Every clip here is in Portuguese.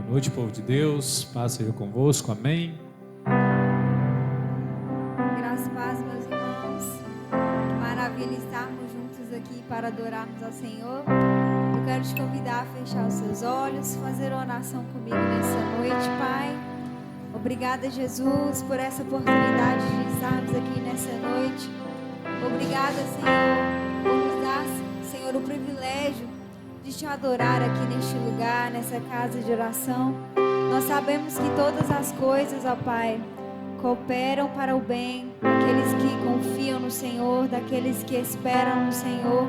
Boa noite, povo de Deus, paz seja convosco, amém. Graças e paz, meus irmãos. Que maravilha estarmos juntos aqui para adorarmos ao Senhor. Eu quero te convidar a fechar os seus olhos, fazer uma oração comigo nessa noite, Pai. Obrigada, Jesus, por essa oportunidade de estarmos aqui nessa noite. Obrigada, Senhor, por nos dar, Senhor, o privilégio de te adorar aqui neste lugar, nessa casa de oração. Nós sabemos que todas as coisas, ó Pai, cooperam para o bem daqueles que confiam no Senhor, daqueles que esperam no Senhor.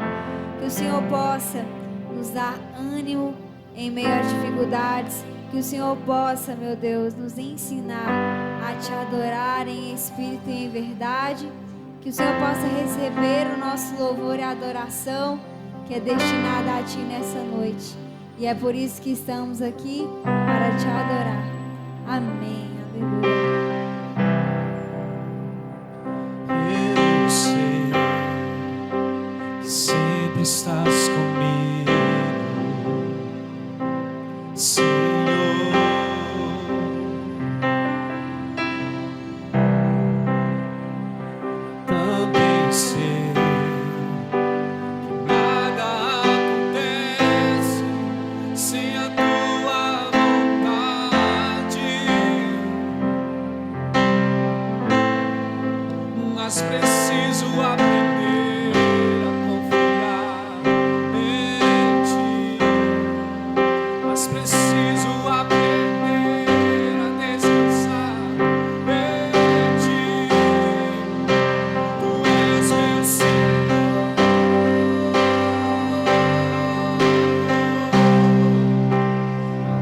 Que o Senhor possa nos dar ânimo em meio às dificuldades. Que o Senhor possa, meu Deus, nos ensinar a te adorar em espírito e em verdade. Que o Senhor possa receber o nosso louvor e adoração que é destinada a Ti nessa noite. E é por isso que estamos aqui para Te adorar. Amém. Aleluia. Eu sei que sempre estás comigo, Senhor. Também sei que nada acontece sem a tua vontade, mas preciso aprender a confiar em ti, mas preciso aprender a descansar em ti. Tu és meu Senhor,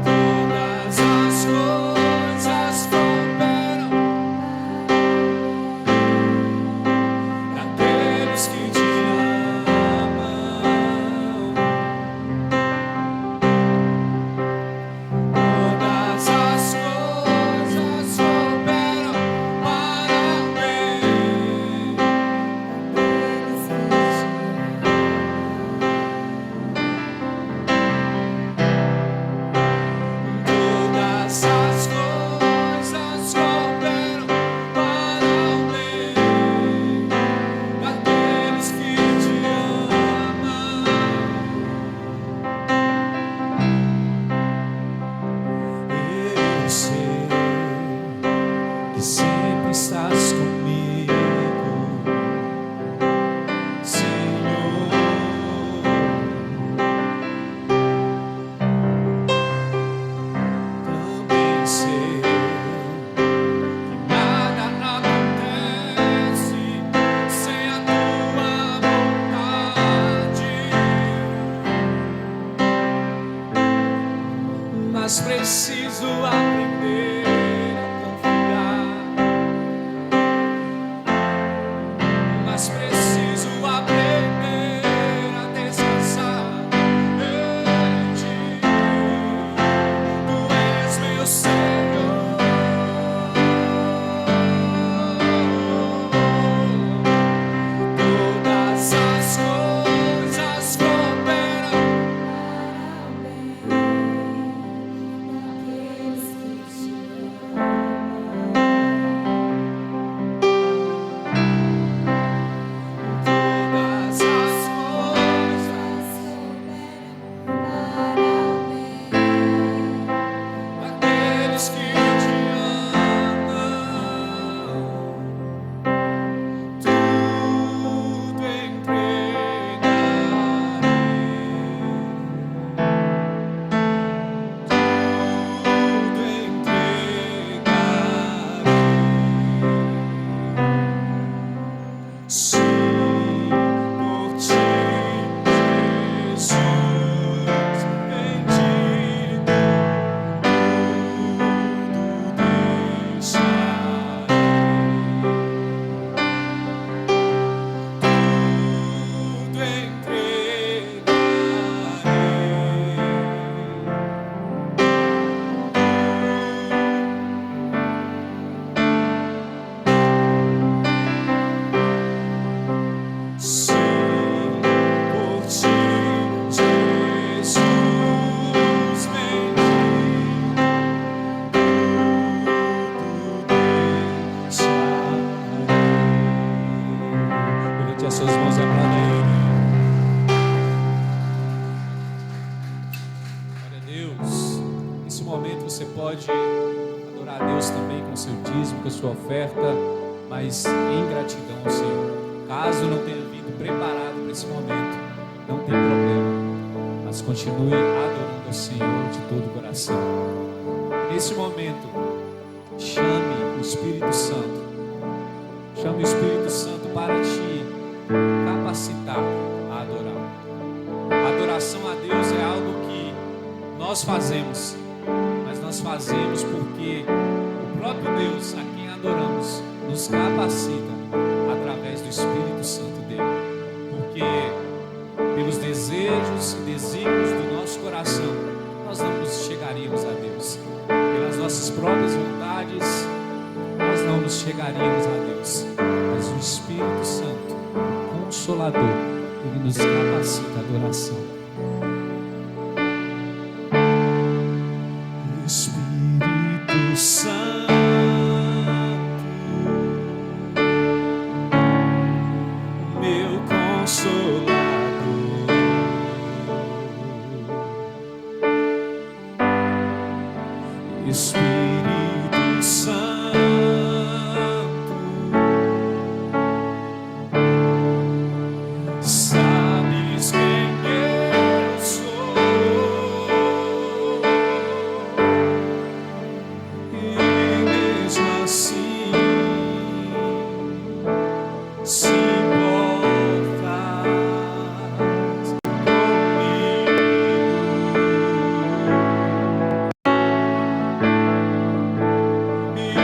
todas as coisas cooperam daqueles que te amam. Todas as coisas cooperam para o bem daqueles que te amam. Todas as coisas cooperam para o bem daqueles que te amam. Eu sei que sempre estás comigo, Senhor. Também sei que nada acontece sem a tua vontade, mas preciso aprender a confiar, mas preciso aprender a descansar em ti. Tu és meu Senhor, todas as coisas cooperam para o bem daqueles que te amam. Todas as coisas cooperam para o bem daqueles momento você pode adorar a Deus também com o seu dízimo, com a sua oferta, mas em gratidão ao Senhor. Caso não tenha vindo preparado para esse momento, não tem problema, mas continue adorando ao Senhor de todo o coração. Nesse momento, chame o Espírito Santo. Chame o Espírito Santo para te capacitar a adorar. A adoração a Deus é algo que nós fazemos, mas nós fazemos porque o próprio Deus a quem adoramos nos capacita através do Espírito Santo dele. Porque pelos desejos e desígnios do nosso coração, nós não nos chegaríamos a Deus. Pelas nossas próprias vontades, nós não nos chegaríamos a Deus. Mas o Espírito Santo, o Consolador, ele nos capacita à adoração. Espírito Santo, meu Consolador, Espírito Santo, sabes quem eu sou, e mesmo assim se importas comigo.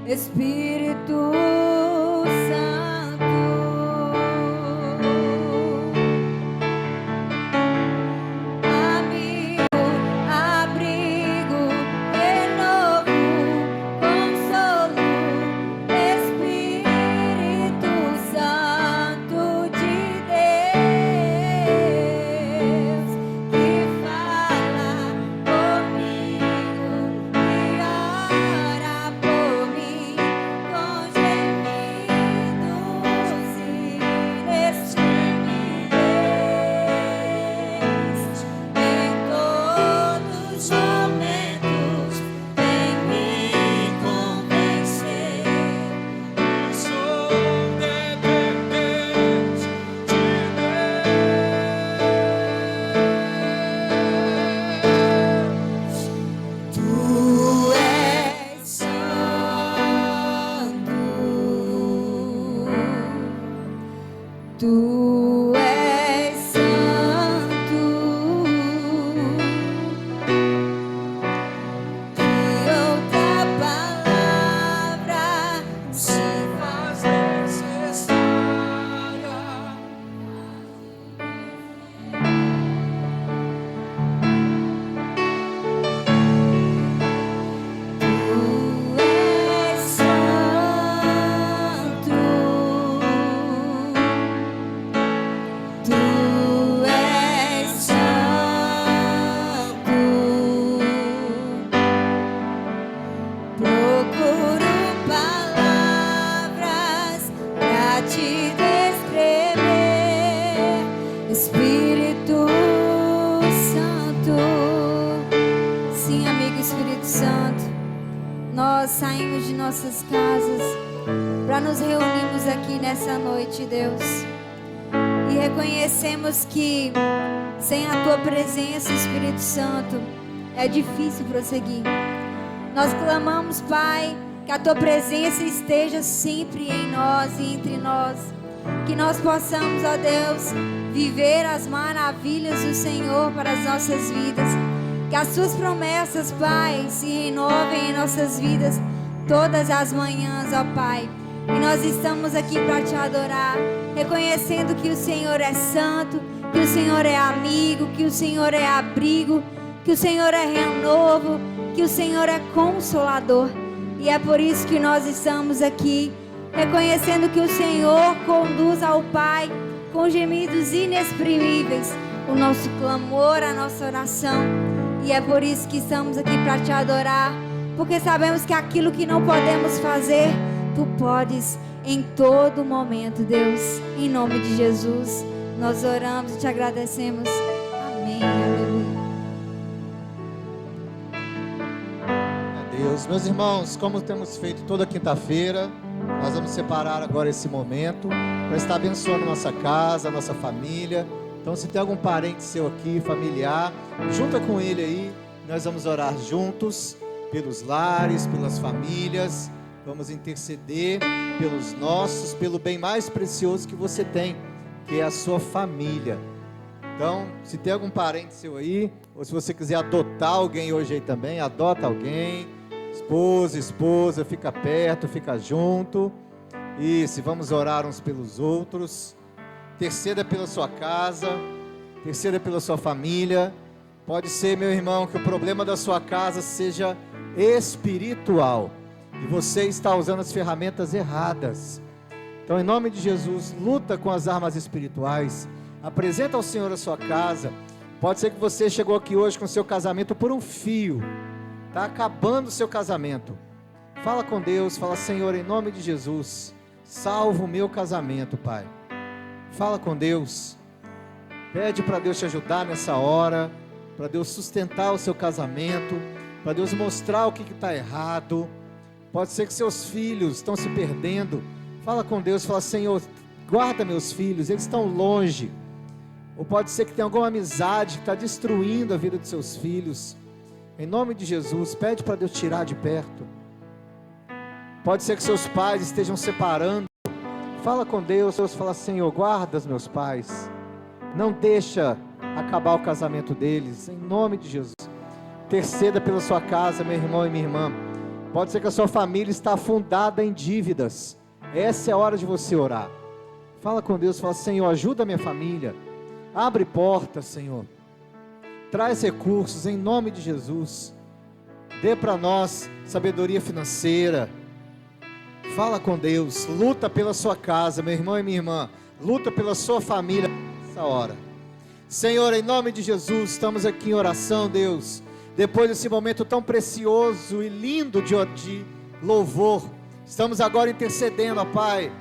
Espírito Santo, amigo, abrigo, renovo, consolo, Espírito Santo de Deus, que fala comigo, que ora por mim com gemidos inexprimíveis. Em todos os momentos vem me convencer. Sou dependente de Deus. Tu és santo, tu és santo, que outra palavra se faz necessária. Tu és santo, tu és santo. Procuro palavras pra te descrever, Espírito Santo. Sim, amigo Espírito Santo, nós saímos de nossas casas para nos reunirmos aqui nessa noite, Deus, e reconhecemos que sem a tua presença, Espírito Santo, é difícil prosseguir. Nós clamamos, Pai, que a tua presença esteja sempre em nós e entre nós, que nós possamos, ó Deus, viver as maravilhas do Senhor para as nossas vidas. Que as suas promessas, Pai, se renovem em nossas vidas todas as manhãs, ó Pai. E nós estamos aqui para te adorar, reconhecendo que o Senhor é santo, que o Senhor é amigo, que o Senhor é abrigo, que o Senhor é renovo, que o Senhor é consolador. E é por isso que nós estamos aqui, reconhecendo que o Senhor conduz ao Pai com gemidos inexprimíveis o nosso clamor, a nossa oração. E é por isso que estamos aqui para te adorar, porque sabemos que aquilo que não podemos fazer, tu podes em todo momento, Deus. Em nome de Jesus, nós oramos e te agradecemos. Amém. Aleluia. Deus, meus irmãos, como temos feito toda quinta-feira, nós vamos separar agora esse momento para estar abençoando nossa casa, nossa família. Então, se tem algum parente seu aqui, familiar, junta com ele aí. Nós vamos orar juntos pelos lares, pelas famílias. Vamos interceder pelos nossos, pelo bem mais precioso que você tem, que é a sua família. Então, se tem algum parente seu aí, ou se você quiser adotar alguém hoje aí também, adota alguém. Esposa, fica perto, fica junto. Isso, vamos orar uns pelos outros. Interceda pela sua casa, interceda pela sua família. Pode ser, meu irmão, que o problema da sua casa seja espiritual e você está usando as ferramentas erradas. Então, em nome de Jesus, luta com as armas espirituais. Apresenta ao Senhor a sua casa. Pode ser que você chegou aqui hoje com seu casamento por um fio. Está acabando o seu casamento. Fala com Deus, fala: Senhor, em nome de Jesus, salva o meu casamento, Pai. Fala com Deus. Pede para Deus te ajudar nessa hora, para Deus sustentar o seu casamento, para Deus mostrar o que está errado. Pode ser que seus filhos estão se perdendo. Fala com Deus, fala: Senhor, guarda meus filhos, eles estão longe. Ou pode ser que tenha alguma amizade que está destruindo a vida dos seus filhos. Em nome de Jesus, pede para Deus tirar de perto. Pode ser que seus pais estejam separando. Fala com Deus, fala: Senhor, guarda os meus pais. Não deixa acabar o casamento deles, em nome de Jesus. Interceda pela sua casa, meu irmão e minha irmã. Pode ser que a sua família está afundada em dívidas. Essa é a hora de você orar. Fala com Deus, fala: Senhor, ajuda a minha família. Abre portas, Senhor. Traz recursos em nome de Jesus. Dê para nós sabedoria financeira. Fala com Deus. Luta pela sua casa, meu irmão e minha irmã. Luta pela sua família nessa hora. Senhor, em nome de Jesus, estamos aqui em oração, Deus. Depois desse momento tão precioso e lindo de louvor, estamos agora intercedendo, ó Pai,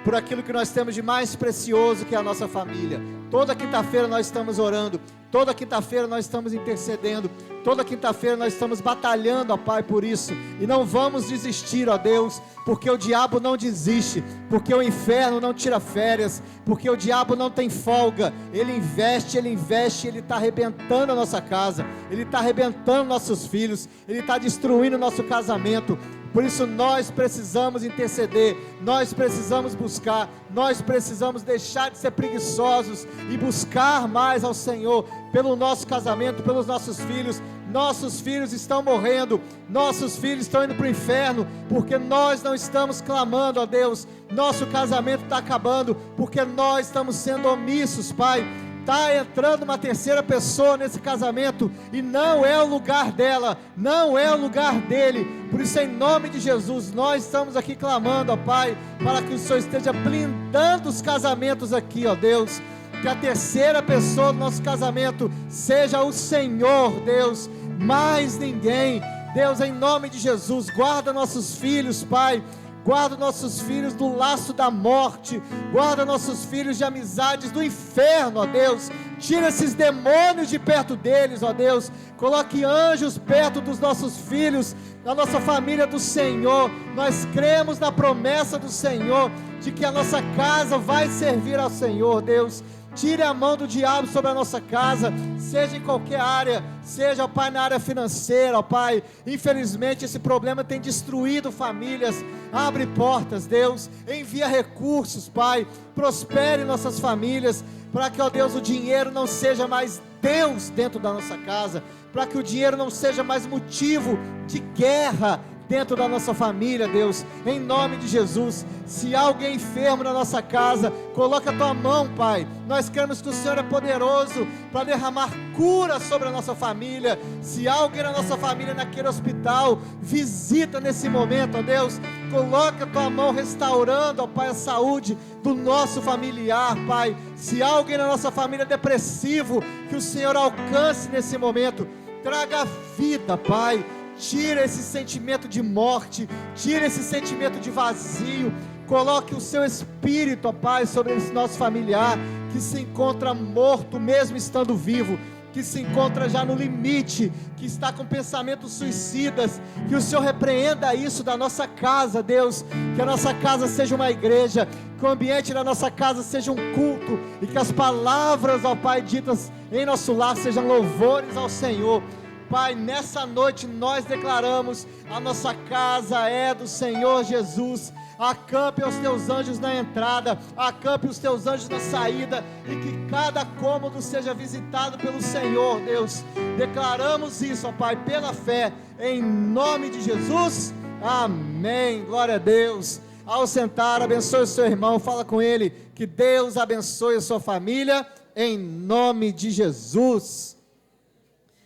por aquilo que nós temos de mais precioso, que é a nossa família. Toda quinta-feira nós estamos orando, toda quinta-feira nós estamos intercedendo, toda quinta-feira nós estamos batalhando, ó Pai, por isso, e não vamos desistir, ó Deus, porque o diabo não desiste, porque o inferno não tira férias, porque o diabo não tem folga, ele investe, ele está arrebentando a nossa casa, ele está arrebentando nossos filhos, ele está destruindo o nosso casamento. Por isso nós precisamos interceder, nós precisamos buscar, nós precisamos deixar de ser preguiçosos e buscar mais ao Senhor, pelo nosso casamento, pelos nossos filhos. Nossos filhos estão morrendo, nossos filhos estão indo para o inferno, porque nós não estamos clamando a Deus. Nosso casamento está acabando, porque nós estamos sendo omissos, Pai. Está entrando uma terceira pessoa nesse casamento, e não é o lugar dela, não é o lugar dele. Por isso, em nome de Jesus, nós estamos aqui clamando, ó Pai, para que o Senhor esteja blindando os casamentos aqui, ó Deus. Que a terceira pessoa do nosso casamento seja o Senhor, Deus, mais ninguém. Deus, em nome de Jesus, guarda nossos filhos, Pai. Guarda nossos filhos do laço da morte, guarda nossos filhos de amizades do inferno, ó Deus. Tira esses demônios de perto deles, ó Deus. Coloque anjos perto dos nossos filhos, da nossa família do Senhor. Nós cremos na promessa do Senhor, de que a nossa casa vai servir ao Senhor, Deus. Tire a mão do diabo sobre a nossa casa, seja em qualquer área, seja, ó Pai, na área financeira, ó Pai. Infelizmente esse problema tem destruído famílias. Abre portas, Deus, envia recursos, Pai, prospere nossas famílias, para que, ó Deus, o dinheiro não seja mais Deus dentro da nossa casa, para que o dinheiro não seja mais motivo de guerra dentro da nossa família, Deus, em nome de Jesus. Se há alguém enfermo na nossa casa, coloca a tua mão, Pai. Nós cremos que o Senhor é poderoso para derramar cura sobre a nossa família. Se há alguém na nossa família naquele hospital, visita nesse momento, ó Deus. Coloca a tua mão restaurando, ó Pai, a saúde do nosso familiar, Pai. Se há alguém na nossa família depressivo, que o Senhor alcance nesse momento. Traga vida, Pai. Tira esse sentimento de morte, tira esse sentimento de vazio. Coloque o seu espírito, ó Pai, sobre esse nosso familiar, que se encontra morto mesmo estando vivo, que se encontra já no limite, que está com pensamentos suicidas. Que o Senhor repreenda isso da nossa casa, Deus. Que a nossa casa seja uma igreja, que o ambiente da nossa casa seja um culto, e que as palavras, ó Pai, ditas em nosso lar sejam louvores ao Senhor. Pai, nessa noite nós declaramos: a nossa casa é do Senhor Jesus. Acampe os teus anjos na entrada, acampe os teus anjos na saída, e que cada cômodo seja visitado pelo Senhor, Deus. Declaramos isso, ó Pai, pela fé, em nome de Jesus. Amém. Glória a Deus. Ao sentar, abençoe o seu irmão, fala com ele, que Deus abençoe a sua família, em nome de Jesus.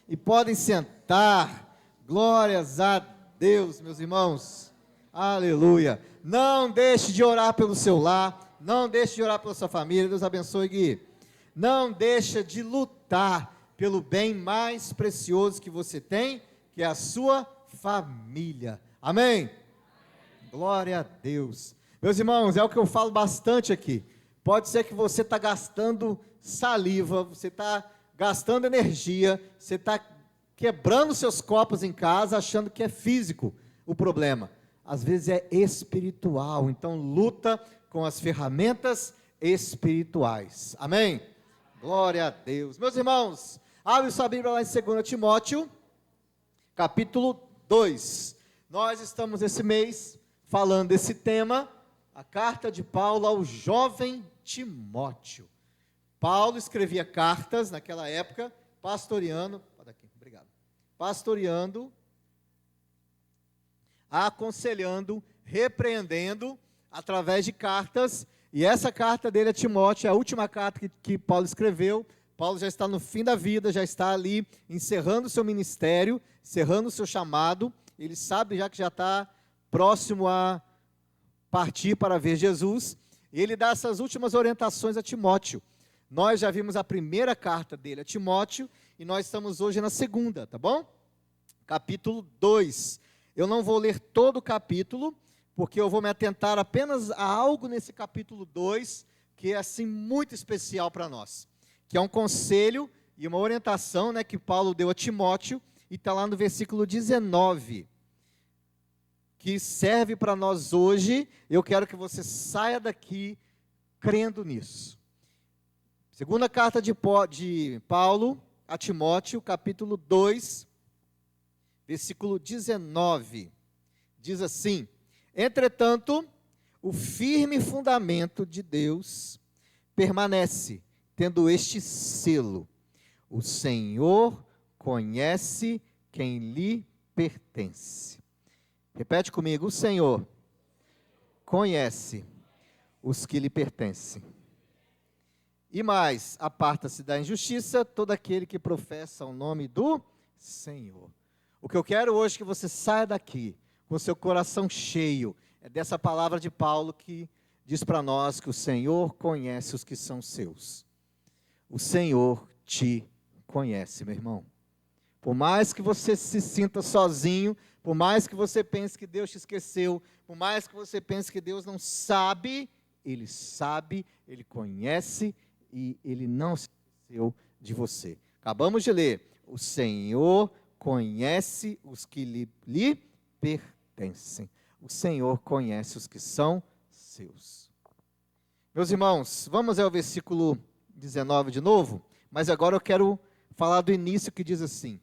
E podem sentar. Glórias a Deus, meus irmãos. Aleluia. Não deixe de orar pelo seu lar, não deixe de orar pela sua família. Deus abençoe, Gui. Não deixe de lutar pelo bem mais precioso que você tem, que é a sua família. Amém? Glória a Deus. Meus irmãos, é o que eu falo bastante aqui. Pode ser que você está gastando saliva, você está gastando energia, você está quebrando seus copos em casa, achando que é físico o problema. Às vezes é espiritual. Então luta com as ferramentas espirituais. Amém? Glória a Deus. Meus irmãos, abre sua Bíblia lá em 2 Timóteo, capítulo 2. Nós estamos esse mês falando desse tema, a carta de Paulo ao jovem Timóteo. Paulo escrevia cartas naquela época, pastoreando aconselhando, repreendendo, através de cartas. E essa carta dele a Timóteo é a última carta que Paulo escreveu. Paulo já está no fim da vida, já está ali encerrando o seu ministério, encerrando o seu chamado. Ele sabe já que já está próximo a partir para ver Jesus. E ele dá essas últimas orientações a Timóteo. Nós já vimos a primeira carta dele a Timóteo e nós estamos hoje na segunda, tá bom? Capítulo 2. Eu não vou ler todo o capítulo, porque eu vou me atentar apenas a algo nesse capítulo 2, que é assim muito especial para nós, que é um conselho e uma orientação, né, que Paulo deu a Timóteo, e está lá no versículo 19, que serve para nós hoje. Eu quero que você saia daqui crendo nisso. Segunda carta de Paulo a Timóteo, capítulo 2, versículo 19, diz assim: entretanto, o firme fundamento de Deus permanece, tendo este selo: o Senhor conhece quem lhe pertence. Repete comigo: o Senhor conhece os que lhe pertencem. E mais, aparta-se da injustiça todo aquele que professa o nome do Senhor. O que eu quero hoje é que você saia daqui com seu coração cheio é dessa palavra de Paulo que diz para nós que o Senhor conhece os que são seus. O Senhor te conhece, meu irmão. Por mais que você se sinta sozinho, por mais que você pense que Deus te esqueceu, por mais que você pense que Deus não sabe, Ele sabe, Ele conhece e Ele não se esqueceu de você. Acabamos de ler: o Senhor conhece os que lhe pertencem. O Senhor conhece os que são seus. Meus irmãos, vamos ao versículo 19 de novo, mas agora eu quero falar do início, que diz assim: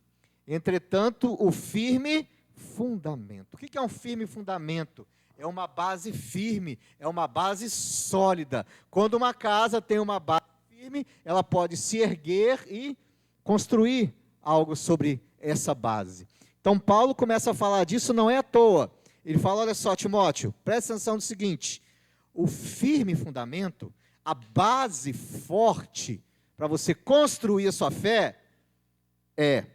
entretanto, o firme fundamento. O que é um firme fundamento? É uma base firme, é uma base sólida. Quando uma casa tem uma base firme, ela pode se erguer e construir algo sobre essa base. Então Paulo começa a falar disso, não é à toa. Ele fala: olha só, Timóteo, presta atenção no seguinte: o firme fundamento, a base forte para você construir a sua fé é,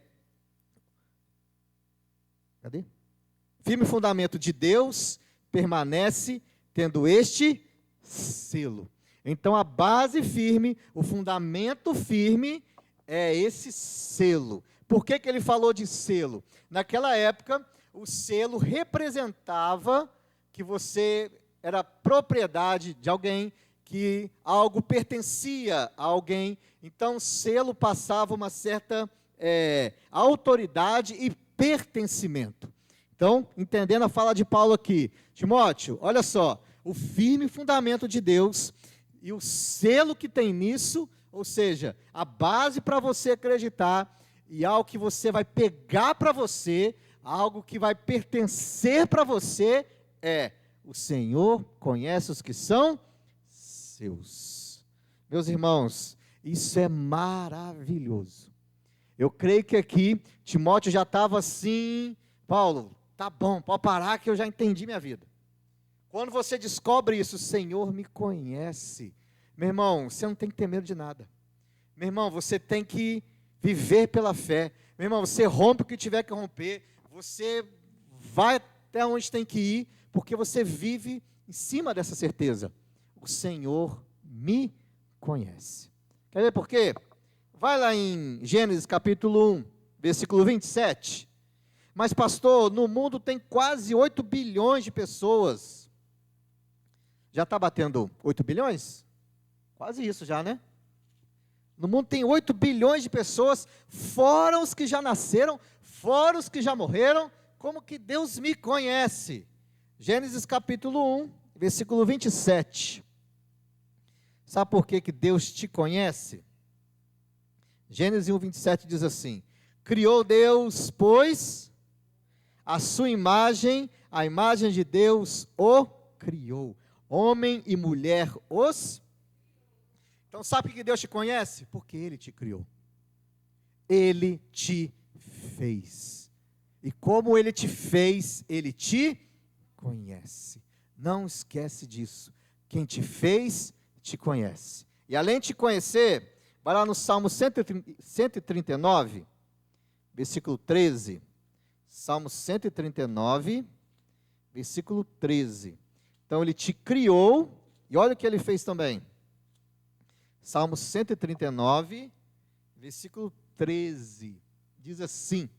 cadê? Firme fundamento de Deus permanece, tendo este selo. Então a base firme, o fundamento firme é esse selo. Por que ele falou de selo? Naquela época, o selo representava que você era propriedade de alguém, que algo pertencia a alguém. Então, selo passava uma certa autoridade e pertencimento. Então, entendendo a fala de Paulo aqui, Timóteo, olha só, o firme fundamento de Deus e o selo que tem nisso, ou seja, a base para você acreditar, e algo que você vai pegar para você, algo que vai pertencer para você, é: o Senhor conhece os que são seus. Meus irmãos, isso é maravilhoso. Eu creio que aqui Timóteo já estava assim: Paulo, tá bom, pode parar que eu já entendi minha vida. Quando você descobre isso, o Senhor me conhece. Meu irmão, você não tem que ter medo de nada. Meu irmão, você tem que viver pela fé. Meu irmão, você rompe o que tiver que romper. Você vai até onde tem que ir, porque você vive em cima dessa certeza. O Senhor me conhece. Quer ver por quê? Vai lá em Gênesis capítulo 1, versículo 27. Mas pastor, no mundo tem quase 8 bilhões de pessoas. Já está batendo 8 bilhões? Quase isso já, né? No mundo tem 8 bilhões de pessoas, fora os que já nasceram, fora os que já morreram. Como que Deus me conhece? Gênesis capítulo 1, versículo 27. Sabe por que Deus te conhece? Gênesis 1, 27 diz assim: criou Deus, pois, a sua imagem, a imagem de Deus o criou. Homem e mulher os. Então sabe por que Deus te conhece? Porque Ele te criou. Ele te fez. E como Ele te fez, Ele te conhece. Não esquece disso. Quem te fez, te conhece. E além de te conhecer, vai lá no Salmo 139, versículo 13. Salmo 139, versículo 13. Então, ele te criou, e olha o que ele fez também. Salmo 139, versículo 13. Diz assim: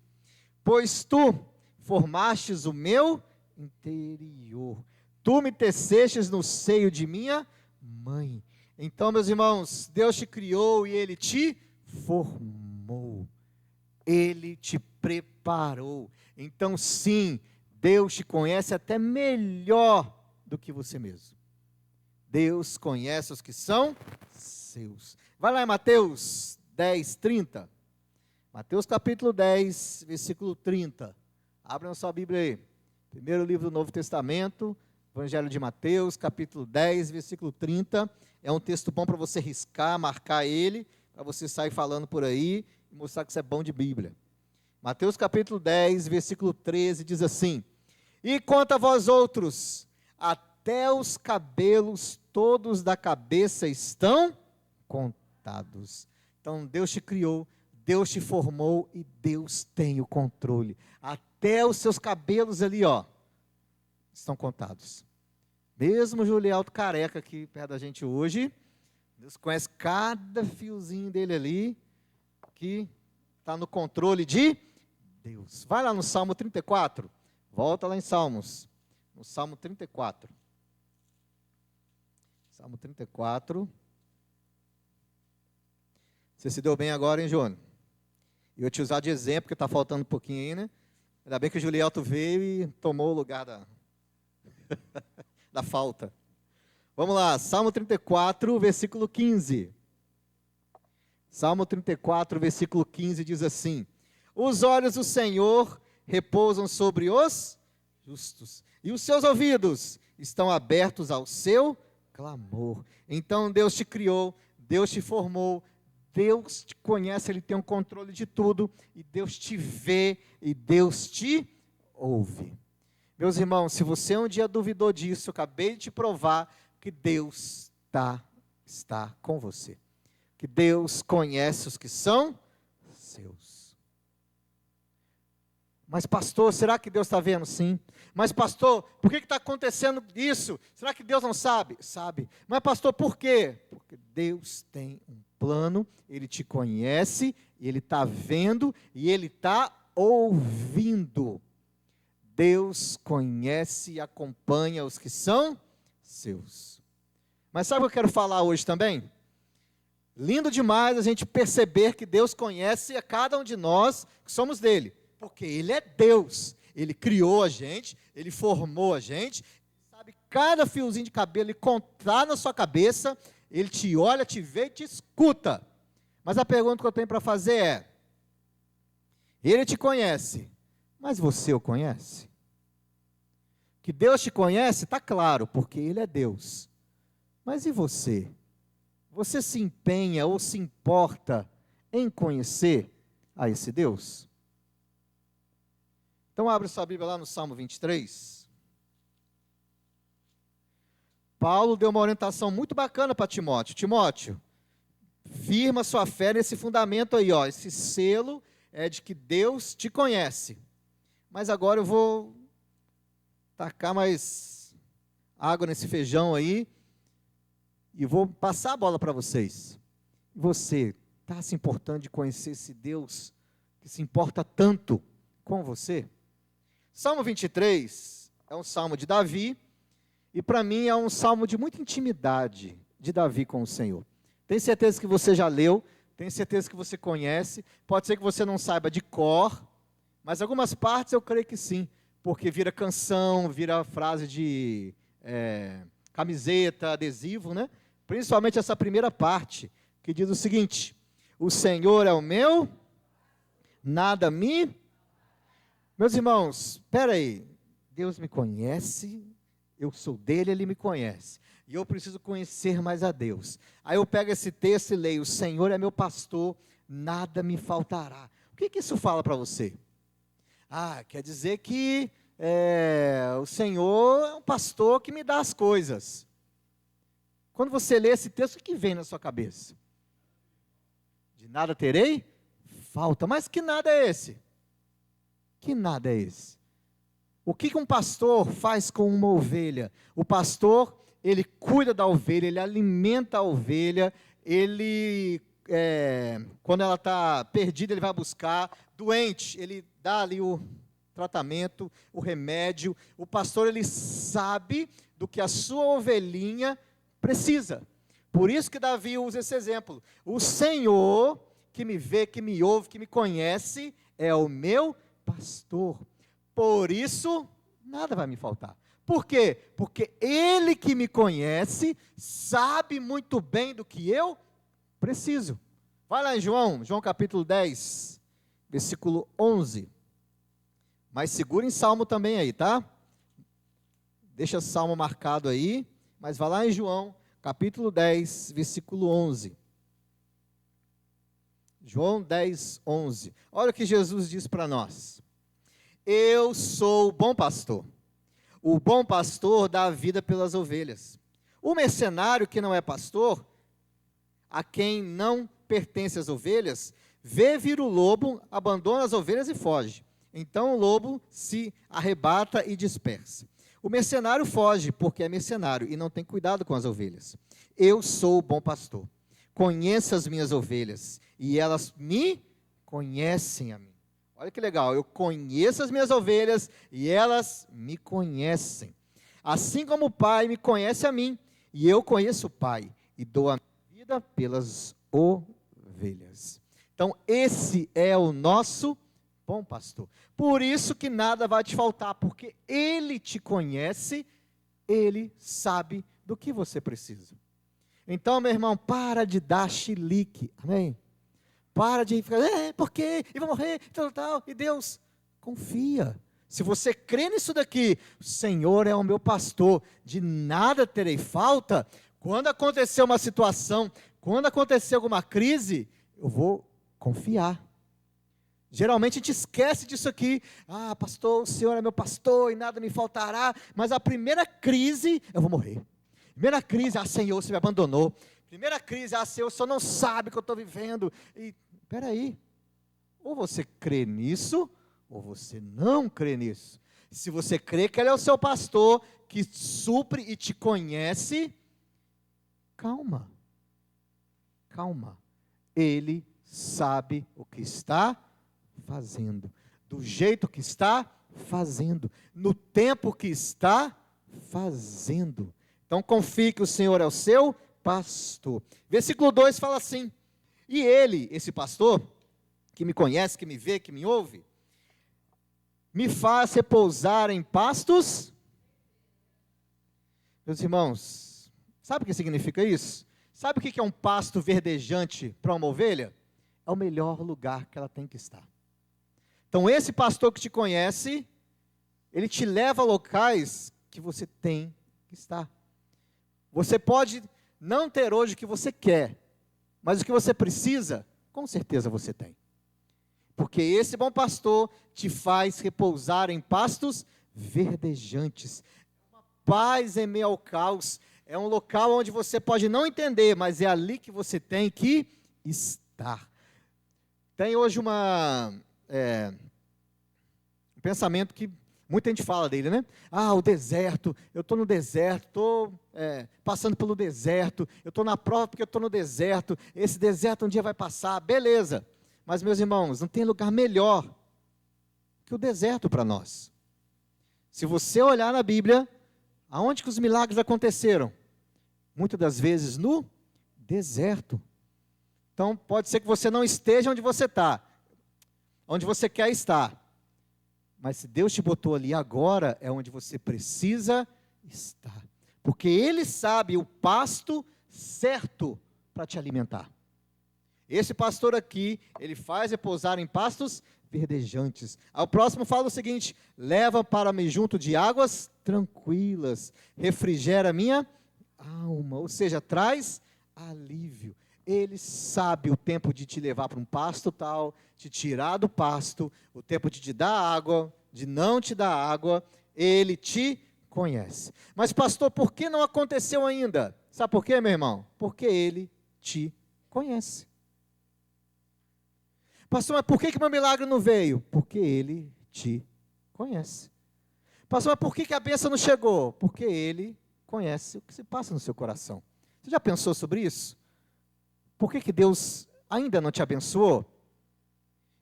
pois tu formastes o meu interior, tu me tecestes no seio de minha mãe. Então, meus irmãos, Deus te criou e Ele te formou. Ele te preparou. Então, sim, Deus te conhece até melhor do que você mesmo. Deus conhece os que são seus. Vai lá em Mateus 10, 30. Mateus capítulo 10, versículo 30. Abra a sua Bíblia aí. Primeiro livro do Novo Testamento, Evangelho de Mateus, capítulo 10, versículo 30. É um texto bom para você riscar, marcar ele, para você sair falando por aí e mostrar que você é bom de Bíblia. Mateus capítulo 10, versículo 13, diz assim: e quanto a vós outros, até os cabelos todos da cabeça estão contados. Então Deus te criou, Deus te formou e Deus tem o controle. Até os seus cabelos ali, ó, estão contados. Mesmo o Julialto careca aqui perto da gente hoje, Deus conhece cada fiozinho dele ali, que está no controle de Deus. Vai lá no Salmo 34, volta lá em Salmos, no Salmo 34. Salmo 34. Você se deu bem agora, hein, Jônio? Eu vou te usar de exemplo, porque está faltando um pouquinho aí, né? Ainda bem que o Julialto veio e tomou o lugar da falta. Vamos lá, Salmo 34, versículo 15. Salmo 34, versículo 15 diz assim: os olhos do Senhor repousam sobre os justos, e os seus ouvidos estão abertos ao seu clamor. Então Deus te criou, Deus te formou, Deus te conhece, Ele tem o controle de tudo, e Deus te vê, e Deus te ouve. Meus irmãos, se você um dia duvidou disso, eu acabei de te provar que Deus está com você. Que Deus conhece os que são seus. Mas pastor, será que Deus está vendo? Sim. Mas pastor, por que está acontecendo isso? Será que Deus não sabe? Sabe. Mas pastor, por quê? Porque Deus tem um plano, Ele te conhece, Ele está vendo e Ele está ouvindo. Deus conhece e acompanha os que são seus. Mas sabe o que eu quero falar hoje também? Lindo demais a gente perceber que Deus conhece a cada um de nós que somos dele, porque Ele é Deus. Ele criou a gente, Ele formou a gente, sabe cada fiozinho de cabelo, Ele contar na sua cabeça, Ele te olha, te vê e te escuta. Mas a pergunta que eu tenho para fazer é: Ele te conhece, mas você o conhece? Que Deus te conhece, está claro, porque Ele é Deus. Mas e você? Você se empenha ou se importa em conhecer a esse Deus? Então abre sua Bíblia lá no Salmo 23. Paulo deu uma orientação muito bacana para Timóteo. Timóteo, firma sua fé nesse fundamento aí, ó. Esse selo é de que Deus te conhece. Mas agora eu vou tacar mais água nesse feijão aí e vou passar a bola para vocês. Você está se importando de conhecer esse Deus que se importa tanto com você? Salmo 23 é um salmo de Davi e para mim é um salmo de muita intimidade de Davi com o Senhor. Tenho certeza que você já leu, tenho certeza que você conhece, pode ser que você não saiba de cor, mas algumas partes eu creio que sim, porque vira canção, vira frase de camiseta, adesivo, né? Principalmente essa primeira parte, que diz o seguinte: o Senhor é o meu, nada me... Meus irmãos, espera aí, Deus me conhece, eu sou dele, Ele me conhece, e eu preciso conhecer mais a Deus. Aí eu pego esse texto e leio: o Senhor é meu pastor, nada me faltará. O que isso fala para você? Ah, quer dizer que o Senhor é um pastor que me dá as coisas. Quando você lê esse texto, o que vem na sua cabeça? De nada terei falta. Mas que nada é esse? Que nada é esse? O que um pastor faz com uma ovelha? O pastor, ele cuida da ovelha, ele alimenta a ovelha, ele, quando ela está perdida, ele vai buscar. Doente, ele dá ali o tratamento, o remédio. O pastor, ele sabe do que a sua ovelhinha precisa. Por isso que Davi usa esse exemplo. O Senhor, que me vê, que me ouve, que me conhece, é o meu pastor. Por isso, nada vai me faltar. Por quê? Porque Ele que me conhece, sabe muito bem do que eu preciso. Vai lá em João capítulo 10, versículo 11. Mas segura em Salmo também aí, tá? Deixa Salmo marcado aí, mas vai lá em João, capítulo 10, versículo 11. João 10, 11. Olha o que Jesus diz para nós. Eu sou o bom pastor. O bom pastor dá a vida pelas ovelhas. O mercenário que não é pastor, a quem não pertence as ovelhas, vê vir o lobo, abandona as ovelhas e foge. Então o lobo se arrebata e dispersa. O mercenário foge porque é mercenário e não tem cuidado com as ovelhas. Eu sou o bom pastor. Conheço as minhas ovelhas e elas me conhecem a mim. Olha que legal, eu conheço as minhas ovelhas e elas me conhecem. Assim como o Pai me conhece a mim e eu conheço o Pai e dou a minha vida pelas ovelhas. Então esse é o nosso bom pastor. Por isso que nada vai te faltar, porque Ele te conhece, Ele sabe do que você precisa. Então, meu irmão, para de dar chilique, amém? Para de ficar, por quê? E vou morrer, tal. E Deus, confia. Se você crê nisso daqui, o Senhor é o meu pastor, de nada terei falta. Quando acontecer uma situação, quando acontecer alguma crise, eu vou confiar. Geralmente a gente esquece disso aqui. Ah, pastor, o Senhor é meu pastor e nada me faltará. Mas a primeira crise, eu vou morrer. Primeira crise, Senhor, você me abandonou. Primeira crise, Senhor, o Senhor não sabe o que eu estou vivendo. E, peraí, ou você crê nisso, ou você não crê nisso. Se você crê que Ele é o seu pastor, que supre e te conhece, calma. Ele sabe o que está fazendo, do jeito que está fazendo, no tempo que está fazendo. Então confie que o Senhor é o seu pastor. Versículo 2 fala assim: e Ele, esse pastor, que me conhece, que me vê, que me ouve, me faz repousar em pastos. Meus irmãos, sabe o que significa isso? Sabe o que é um pasto verdejante para uma ovelha? É o melhor lugar que ela tem que estar. Então esse pastor que te conhece, ele te leva a locais que você tem que estar. Você pode não ter hoje o que você quer, mas o que você precisa, com certeza você tem. Porque esse bom pastor te faz repousar em pastos verdejantes. Uma paz em meio ao caos. É um local onde você pode não entender, mas é ali que você tem que estar. Tem hoje um pensamento que muita gente fala dele, né? O deserto, eu estou no deserto, estou passando pelo deserto, eu estou na prova porque eu estou no deserto, esse deserto um dia vai passar, beleza. Mas, meus irmãos, não tem lugar melhor que o deserto para nós. Se você olhar na Bíblia, aonde que os milagres aconteceram? Muitas das vezes no deserto. Então, pode ser que você não esteja onde você está, onde você quer estar. Mas se Deus te botou ali agora, é onde você precisa estar. Porque Ele sabe o pasto certo para te alimentar. Esse pastor aqui, ele faz repousar em pastos verdejantes. Ao próximo fala o seguinte: leva para mim junto de águas tranquilas, refrigera minha alma. Ou seja, traz alívio. Ele sabe o tempo de te levar para um pasto tal, te tirar do pasto, o tempo de te dar água, de não te dar água. Ele te conhece. Mas pastor, por que não aconteceu ainda? Sabe por quê, meu irmão? Porque Ele te conhece. Pastor, mas por que meu milagre não veio? Porque Ele te conhece. Pastor, mas por que a bênção não chegou? Porque Ele conhece o que se passa no seu coração. Você já pensou sobre isso? Por que Deus ainda não te abençoou?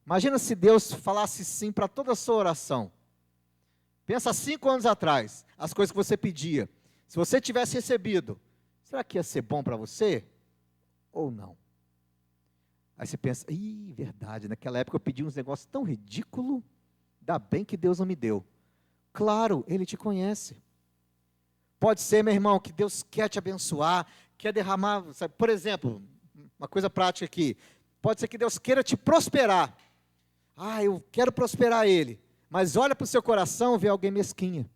Imagina se Deus falasse sim para toda a sua oração. Pensa 5 anos atrás, as coisas que você pedia. Se você tivesse recebido, será que ia ser bom para você? Ou não? Aí você pensa, verdade, naquela época eu pedi uns negócios tão ridículos, ainda bem que Deus não me deu. Claro, Ele te conhece. Pode ser, meu irmão, que Deus quer te abençoar, quer derramar, sabe? Por exemplo, uma coisa prática aqui, pode ser que Deus queira te prosperar. Eu quero prosperar Ele, mas olha para o seu coração, vê alguém mesquinha,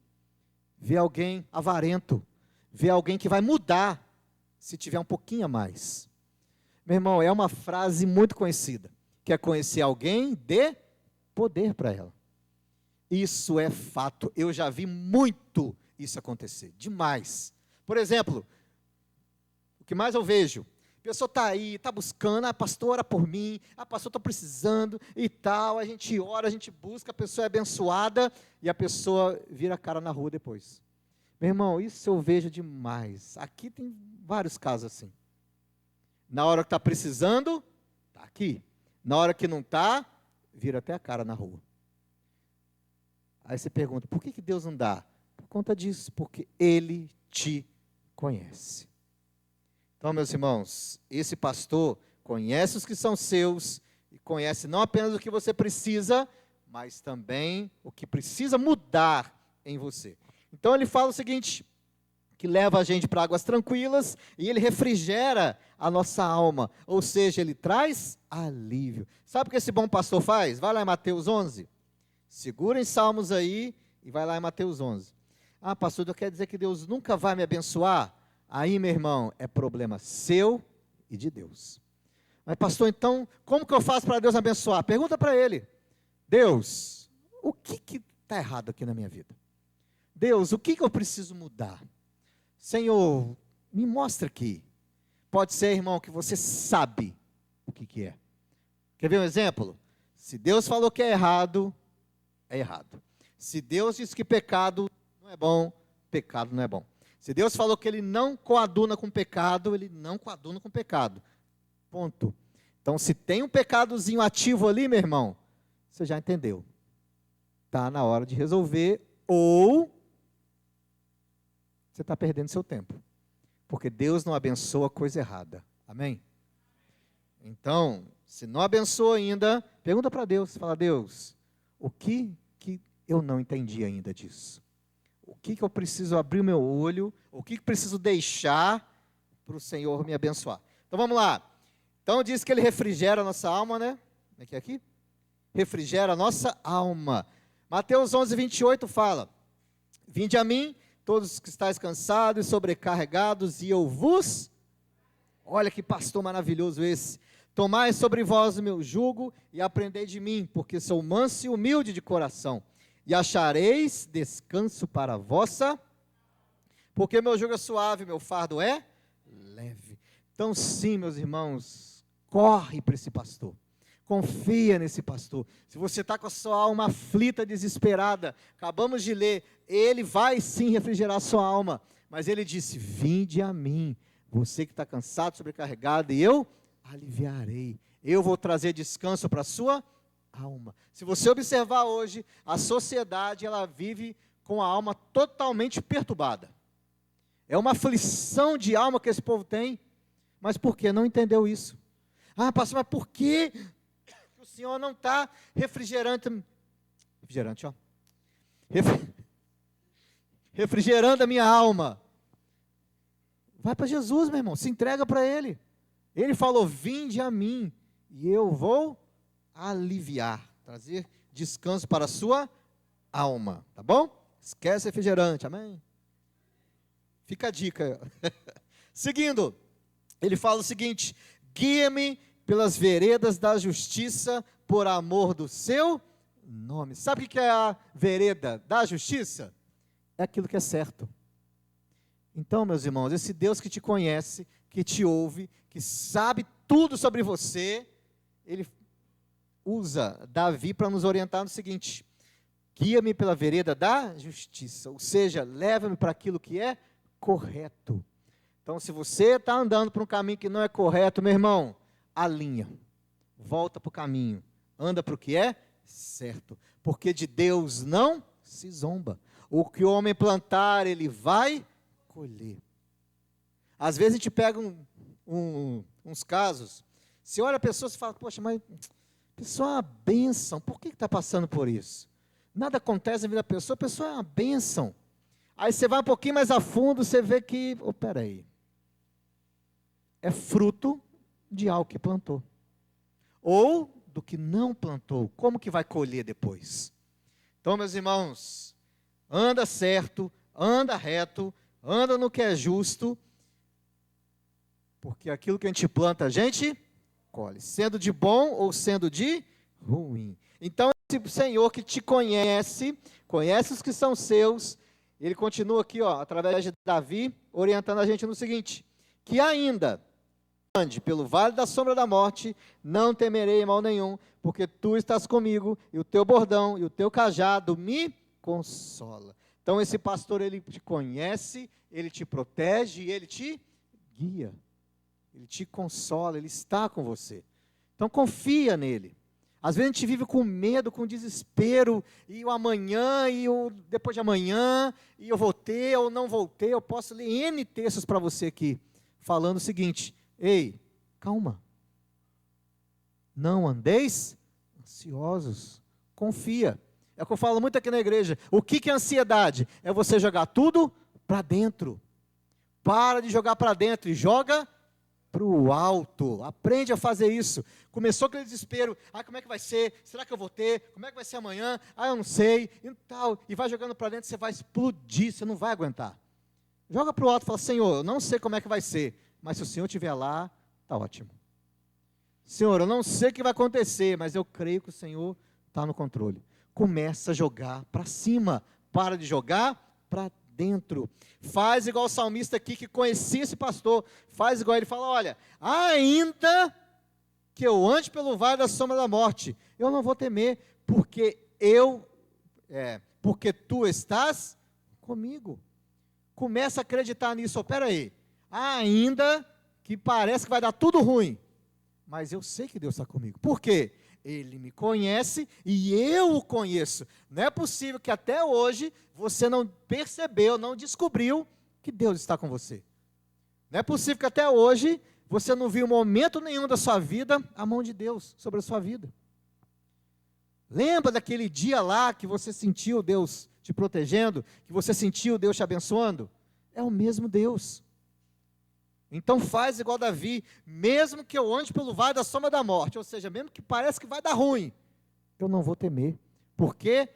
vê alguém avarento, vê alguém que vai mudar, se tiver um pouquinho a mais. Meu irmão, é uma frase muito conhecida. Quer conhecer alguém? Dê poder para ela. Isso é fato. Eu já vi muito isso acontecer. Demais. Por exemplo, o que mais eu vejo? A pessoa está aí, está buscando. Pastor, ora por mim. Pastor, estou precisando e tal. A gente ora, a gente busca, a pessoa é abençoada e a pessoa vira a cara na rua depois. Meu irmão, isso eu vejo demais. Aqui tem vários casos assim. Na hora que está precisando, está aqui. Na hora que não está, vira até a cara na rua. Aí você pergunta, por que Deus não dá? Por conta disso, porque Ele te conhece. Então, meus irmãos, esse pastor conhece os que são seus, e conhece não apenas o que você precisa, mas também o que precisa mudar em você. Então ele fala o seguinte, que leva a gente para águas tranquilas e ele refrigera a nossa alma, ou seja, ele traz alívio. Sabe o que esse bom pastor faz? Vai lá em Mateus 11, segura em Salmos aí e vai lá em Mateus 11. Pastor, eu quero dizer que Deus nunca vai me abençoar? Aí, meu irmão, é problema seu e de Deus. Mas pastor, então, como que eu faço para Deus me abençoar? Pergunta para ele, Deus, o que está errado aqui na minha vida? Deus, o que eu preciso mudar? Senhor, me mostra aqui. Pode ser, irmão, que você sabe o que é. Quer ver um exemplo? Se Deus falou que é errado, é errado. Se Deus diz que pecado não é bom, pecado não é bom. Se Deus falou que Ele não coaduna com pecado, Ele não coaduna com pecado. Ponto. Então, se tem um pecadozinho ativo ali, meu irmão, você já entendeu. Está na hora de resolver, ou você está perdendo seu tempo. Porque Deus não abençoa coisa errada. Amém? Então, se não abençoa ainda, pergunta para Deus. Fala, Deus, o que eu não entendi ainda disso? O que eu preciso abrir o meu olho? O que preciso deixar para o Senhor me abençoar? Então, vamos lá. Então, diz que Ele refrigera a nossa alma, né? Como é que é aqui? Refrigera a nossa alma. Mateus 11, 28 fala, vinde a mim, todos que estáis cansados e sobrecarregados, e eu vos... Olha que pastor maravilhoso esse. Tomai sobre vós o meu jugo e aprendei de mim, porque sou manso e humilde de coração. E achareis descanso para a vossa... Porque meu jugo é suave, meu fardo é leve. Então sim, meus irmãos, corre para esse pastor. Confia nesse pastor. Se você está com a sua alma aflita, desesperada, acabamos de ler, ele vai sim refrigerar a sua alma. Mas ele disse, vinde a mim, você que está cansado, sobrecarregado, e eu aliviarei. Eu vou trazer descanso para a sua alma. Se você observar hoje, a sociedade, ela vive com a alma totalmente perturbada. É uma aflição de alma que esse povo tem. Mas por quê? Não entendeu isso. Pastor, mas por que o Senhor não está refrigerando a minha alma? Vai para Jesus, meu irmão, se entrega para Ele. Ele falou, vinde a mim, e eu vou aliviar, trazer descanso para a sua alma, tá bom? Esquece refrigerante, amém? Fica a dica. Seguindo, ele fala o seguinte, Guia-me pelas veredas da justiça, por amor do seu nome. Sabe o que é a vereda da justiça? É aquilo que é certo. Então, meus irmãos, esse Deus que te conhece, que te ouve, que sabe tudo sobre você, ele usa Davi para nos orientar no seguinte: guia-me pela vereda da justiça, ou seja, leva-me para aquilo que é correto. Então, se você está andando por um caminho que não é correto, meu irmão, alinha, volta para o caminho, anda para o que é certo, porque de Deus não se zomba. O que o homem plantar, ele vai colher. Às vezes a gente pega uns casos, você olha a pessoa e fala, poxa, mas a pessoa é uma bênção, por que está passando por isso? Nada acontece na vida da pessoa, a pessoa é uma bênção. Aí você vai um pouquinho mais a fundo, você vê que, peraí, é fruto de algo que plantou. Ou do que não plantou, como que vai colher depois? Então, meus irmãos, anda certo, anda reto, anda no que é justo, porque aquilo que a gente planta, a gente colhe, sendo de bom ou sendo de ruim. Então, esse Senhor que te conhece, conhece os que são seus, ele continua aqui, através de Davi, orientando a gente no seguinte: que ainda ande pelo vale da sombra da morte, não temerei mal nenhum, porque tu estás comigo, e o teu bordão e o teu cajado me consola. Então esse pastor, ele te conhece, ele te protege e ele te guia. Ele te consola, ele está com você. Então confia nele. Às vezes a gente vive com medo, com desespero, e o amanhã, e o depois de amanhã, e eu vou ter ou não vou ter. Eu posso ler N textos para você aqui, falando o seguinte: ei, calma, não andeis ansiosos, confia. É o que eu falo muito aqui na igreja. O que é ansiedade? É você jogar tudo para dentro. Para de jogar para dentro e joga para o alto. Aprende a fazer isso. Começou aquele desespero: como é que vai ser? Será que eu vou ter? Como é que vai ser amanhã? Eu não sei, e tal. E vai jogando para dentro, você vai explodir, você não vai aguentar. Joga para o alto e fala: Senhor, eu não sei como é que vai ser, mas se o Senhor estiver lá, está ótimo. Senhor, eu não sei o que vai acontecer, mas eu creio que o Senhor está no controle. Começa a jogar para cima, para de jogar para dentro. Faz igual o salmista aqui, que conhecia esse pastor, faz igual ele, fala: olha, ainda que eu ande pelo vale da sombra da morte, eu não vou temer, porque tu estás comigo. Começa a acreditar nisso. Espera aí, ainda que parece que vai dar tudo ruim, mas eu sei que Deus está comigo. Por quê? Ele me conhece e eu o conheço. Não é possível que até hoje você não percebeu, não descobriu que Deus está com você. Não é possível que até hoje você não viu momento nenhum da sua vida a mão de Deus sobre a sua vida. Lembra daquele dia lá que você sentiu Deus te protegendo, que você sentiu Deus te abençoando? É o mesmo Deus. Então faz igual Davi: mesmo que eu ande pelo vale da sombra da morte, ou seja, mesmo que parece que vai dar ruim, eu não vou temer, porque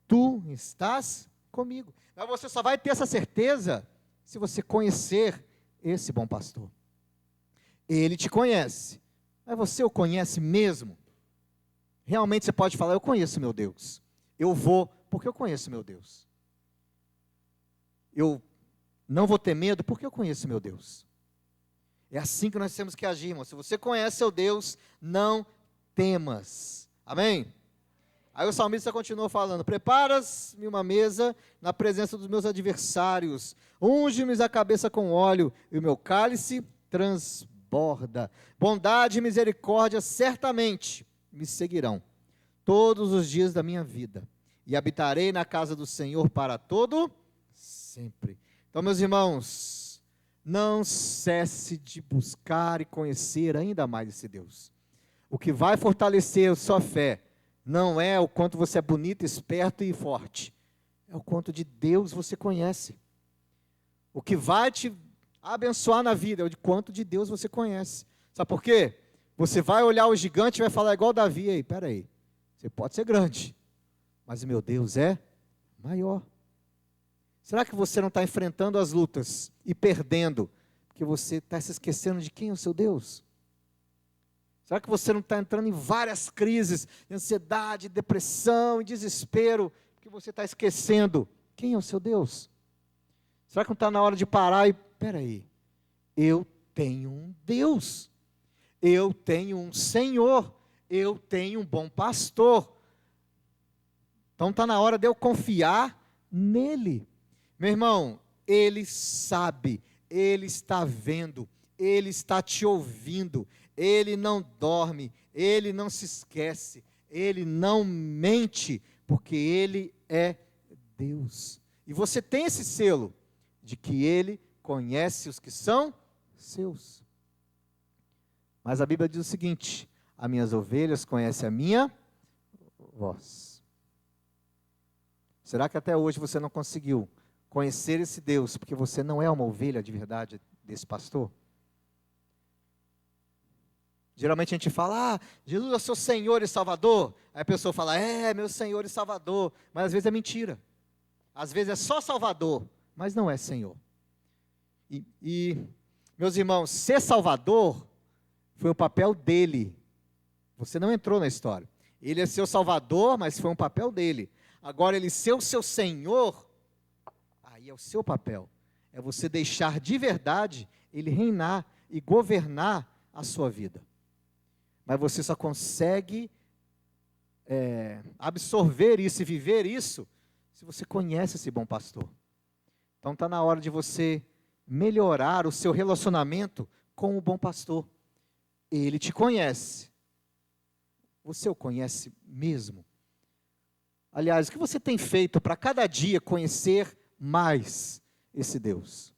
tu estás comigo. Mas você só vai ter essa certeza se você conhecer esse bom pastor. Ele te conhece, mas você o conhece mesmo? Realmente você pode falar: eu conheço meu Deus, eu vou, porque eu conheço meu Deus. Eu não vou ter medo, porque eu conheço meu Deus. É assim que nós temos que agir, irmão. Se você conhece seu Deus, não temas. Amém? Aí o salmista continua falando: preparas-me uma mesa na presença dos meus adversários, unge-me a cabeça com óleo, e o meu cálice transborda. Bondade e misericórdia certamente me seguirão todos os dias da minha vida, e habitarei na casa do Senhor para todo sempre. Então, meus irmãos, não cesse de buscar e conhecer ainda mais esse Deus. O que vai fortalecer a sua fé não é o quanto você é bonito, esperto e forte, é o quanto de Deus você conhece. O que vai te abençoar na vida é o quanto de Deus você conhece. Sabe por quê? Você vai olhar o gigante e vai falar igual Davi: aí, peraí, você pode ser grande, mas o meu Deus é maior. Será que você não está enfrentando as lutas e perdendo, porque você está se esquecendo de quem é o seu Deus? Será que você não está entrando em várias crises, de ansiedade, depressão, desespero, porque você está esquecendo quem é o seu Deus? Será que não está na hora de parar e, peraí, eu tenho um Deus, eu tenho um Senhor, eu tenho um bom pastor. Então está na hora de eu confiar nele. Meu irmão, ele sabe, ele está vendo, ele está te ouvindo, ele não dorme, ele não se esquece, ele não mente, porque ele é Deus. E você tem esse selo de que ele conhece os que são seus. Mas a Bíblia diz o seguinte: as minhas ovelhas conhecem a minha voz. Será que até hoje você não conseguiu conhecer esse Deus, porque você não é uma ovelha de verdade desse pastor? Geralmente a gente fala, Jesus é seu Senhor e Salvador. Aí a pessoa fala, meu Senhor e Salvador. Mas às vezes é mentira. Às vezes é só Salvador, mas não é Senhor. E meus irmãos, ser Salvador foi o papel dele. Você não entrou na história. Ele é seu Salvador, mas foi um papel dele. Agora, ele ser o seu Senhor, aí é o seu papel. É você deixar de verdade ele reinar e governar a sua vida. Mas você só consegue absorver isso e viver isso se você conhece esse bom pastor. Então está na hora de você melhorar o seu relacionamento com o bom pastor. Ele te conhece. Você o conhece mesmo? Aliás, o que você tem feito para cada dia conhecer mais esse Deus?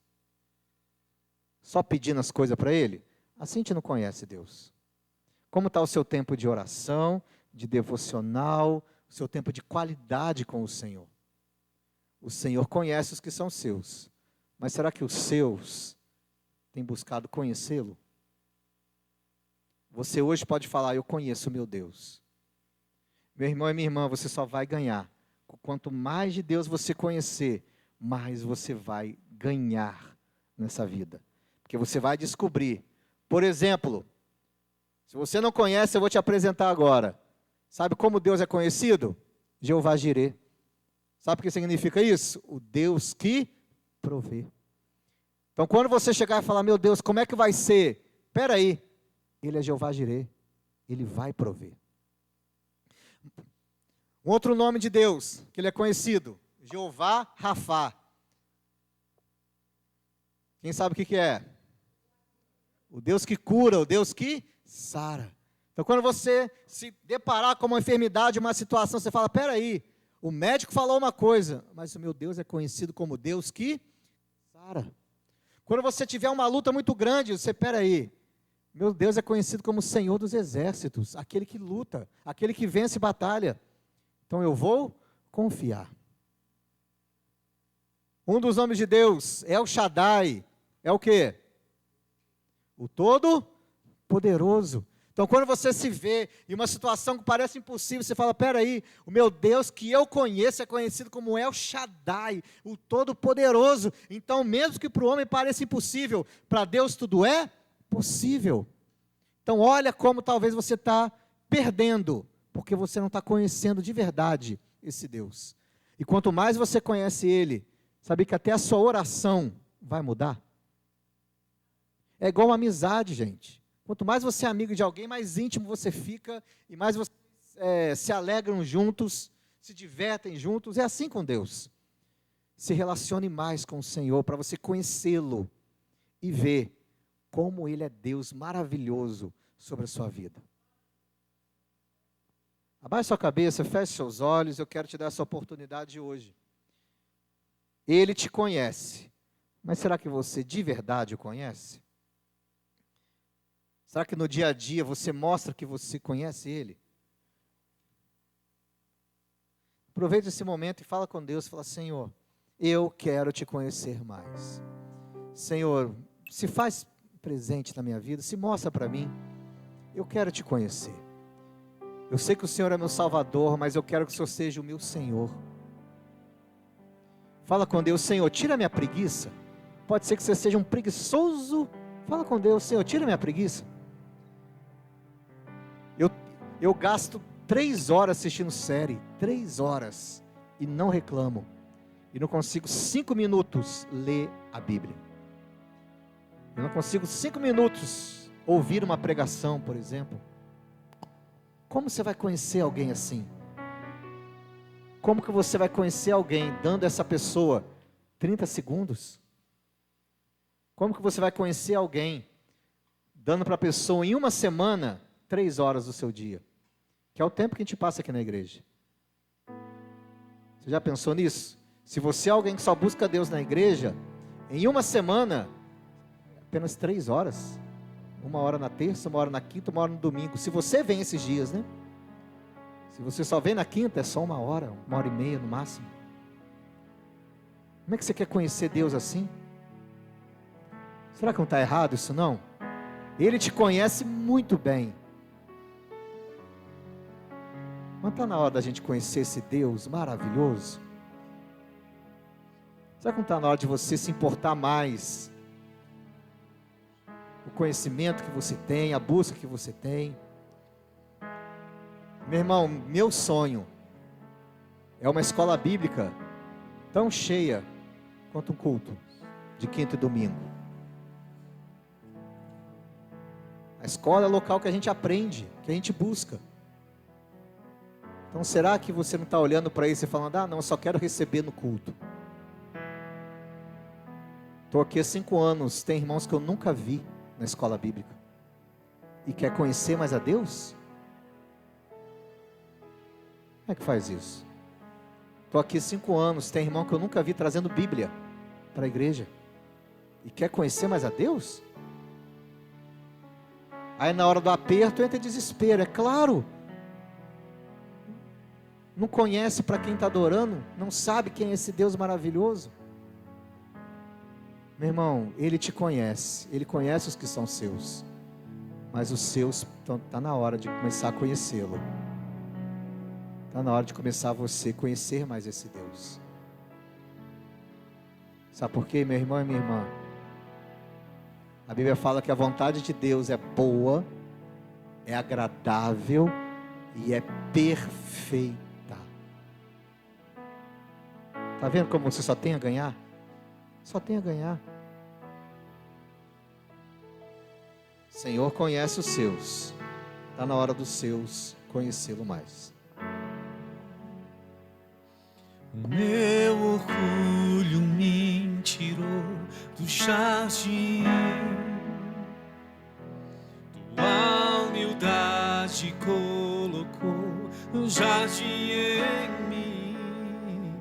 Só pedindo as coisas para Ele? Assim a gente não conhece Deus. Como está o seu tempo de oração, de devocional, o seu tempo de qualidade com o Senhor? O Senhor conhece os que são seus, mas será que os seus têm buscado conhecê-lo? Você hoje pode falar, eu conheço o meu Deus. Meu irmão e minha irmã, você só vai ganhar. Quanto mais de Deus você conhecer, mais você vai ganhar nessa vida. Porque você vai descobrir. Por exemplo, se você não conhece, eu vou te apresentar agora. Sabe como Deus é conhecido? Jeová Jireh. Sabe o que significa isso? O Deus que provê. Então, quando você chegar e falar, meu Deus, como é que vai ser? Espera aí, Ele é Jeová Jireh. Ele vai prover. Um outro nome de Deus, que Ele é conhecido, Jeová Rafá. Quem sabe o que é? O Deus que cura, o Deus que sara. Então, quando você se deparar com uma enfermidade, uma situação, você fala, peraí, o médico falou uma coisa, mas o meu Deus é conhecido como Deus que sara. Quando você tiver uma luta muito grande, você, peraí, meu Deus é conhecido como Senhor dos exércitos, aquele que luta, aquele que vence batalha. Então eu vou confiar. Um dos nomes de Deus é o Shaddai. É o quê? O Todo-Poderoso. Então quando você se vê em uma situação que parece impossível, você fala, peraí, o meu Deus que eu conheço é conhecido como El Shaddai, o Todo-Poderoso. Então mesmo que para o homem pareça impossível, para Deus tudo é possível. Então olha como talvez você está perdendo, porque você não está conhecendo de verdade esse Deus. E quanto mais você conhece Ele, sabe que até a sua oração vai mudar? É igual uma amizade, gente. Quanto mais você é amigo de alguém, mais íntimo você fica, e mais vocês se alegram juntos, se divertem juntos. É assim com Deus. Se relacione mais com o Senhor, para você conhecê-lo e ver como Ele é Deus maravilhoso sobre a sua vida. Abaixe sua cabeça, feche seus olhos, eu quero te dar essa oportunidade hoje. Ele te conhece, mas será que você de verdade o conhece? Será que no dia a dia você mostra que você conhece Ele? Aproveite esse momento e fala com Deus, fala, Senhor, eu quero te conhecer mais. Senhor, se faz presente na minha vida, se mostra para mim, eu quero te conhecer. Eu sei que o Senhor é meu Salvador, mas eu quero que o Senhor seja o meu Senhor. Fala com Deus, Senhor, tira a minha preguiça. Pode ser que você seja um preguiçoso. Fala com Deus, Senhor, tira a minha preguiça. Eu gasto 3 horas assistindo série, 3 horas, e não reclamo. E não consigo 5 minutos ler a Bíblia. Eu não consigo 5 minutos ouvir uma pregação, por exemplo. Como você vai conhecer alguém assim? Como que você vai conhecer alguém dando a essa pessoa 30 segundos? Como que você vai conhecer alguém dando para a pessoa em uma semana 3 horas do seu dia? Que é o tempo que a gente passa aqui na igreja. Você já pensou nisso? Se você é alguém que só busca Deus na igreja, em uma semana, apenas 3 horas. 1 hora na terça, 1 hora na quinta, 1 hora no domingo. Se você vem esses dias, né? Se você só vem na quinta, é só 1 hora, 1h30 no máximo. Como é que você quer conhecer Deus assim? Será que não está errado isso não? Ele te conhece muito bem. Mas está na hora da gente conhecer esse Deus maravilhoso? Será que não está na hora de você se importar mais? O conhecimento que você tem, a busca que você tem. Meu irmão, meu sonho é uma escola bíblica tão cheia quanto um culto de quinta e domingo. A escola é o local que a gente aprende, que a gente busca. Então será que você não está olhando para isso e falando, não, eu só quero receber no culto? Estou aqui há 5 anos, tem irmãos que eu nunca vi na escola bíblica. E quer conhecer mais a Deus? Como é que faz isso? Estou aqui há 5 anos, tem irmão que eu nunca vi trazendo Bíblia para a igreja. E quer conhecer mais a Deus? Aí na hora do aperto entra desespero, é claro. Não conhece para quem está adorando, não sabe quem é esse Deus maravilhoso. Meu irmão, Ele te conhece, Ele conhece os que são seus, mas os seus, está na hora de começar a conhecê-lo. Está na hora de começar você a conhecer mais esse Deus. Sabe por quê, meu irmão e minha irmã? A Bíblia fala que a vontade de Deus é boa, é agradável e é perfeita. Está vendo como você só tem a ganhar? Só tem a ganhar. O Senhor conhece os seus. Está na hora dos seus conhecê-lo mais. O meu orgulho me tirou do jardim, tua humildade colocou no jardim em mim.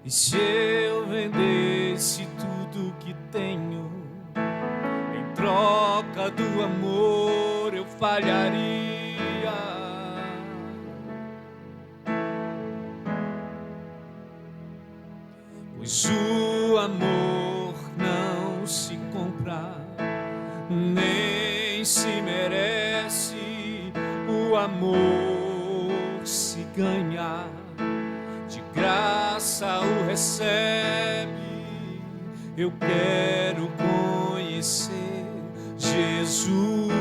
E se eu vendesse tudo que tenho, em troca do amor eu falharia. Pois o amor não se compra, nem se merece. O amor se ganha, de graça o recebe. Eu quero conhecer Jesus.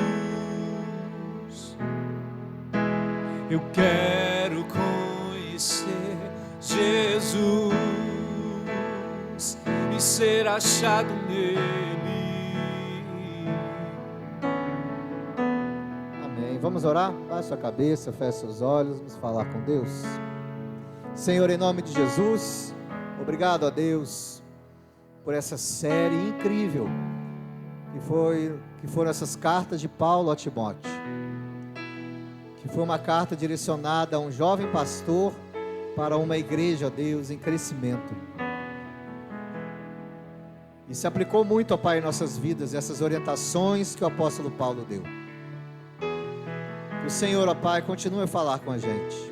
Eu quero conhecer Jesus e ser achado nele. Amém. Vamos orar? Baixe sua cabeça, feche seus olhos, vamos falar com Deus. Senhor, em nome de Jesus, obrigado a Deus por essa série incrível que foram essas cartas de Paulo a Timóteo, que foi uma carta direcionada a um jovem pastor para uma igreja, ó Deus, em crescimento. E se aplicou muito, ó Pai, em nossas vidas, essas orientações que o apóstolo Paulo deu. Que o Senhor, ó Pai, continue a falar com a gente.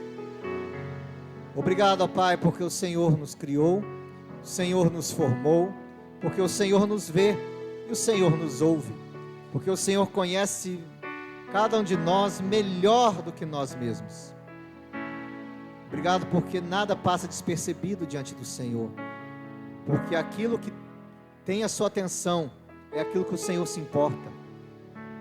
Obrigado, ó Pai, porque o Senhor nos criou, o Senhor nos formou, porque o Senhor nos vê e o Senhor nos ouve, porque o Senhor conhece cada um de nós melhor do que nós mesmos. Obrigado porque nada passa despercebido diante do Senhor, porque aquilo que tem a sua atenção é aquilo que o Senhor se importa.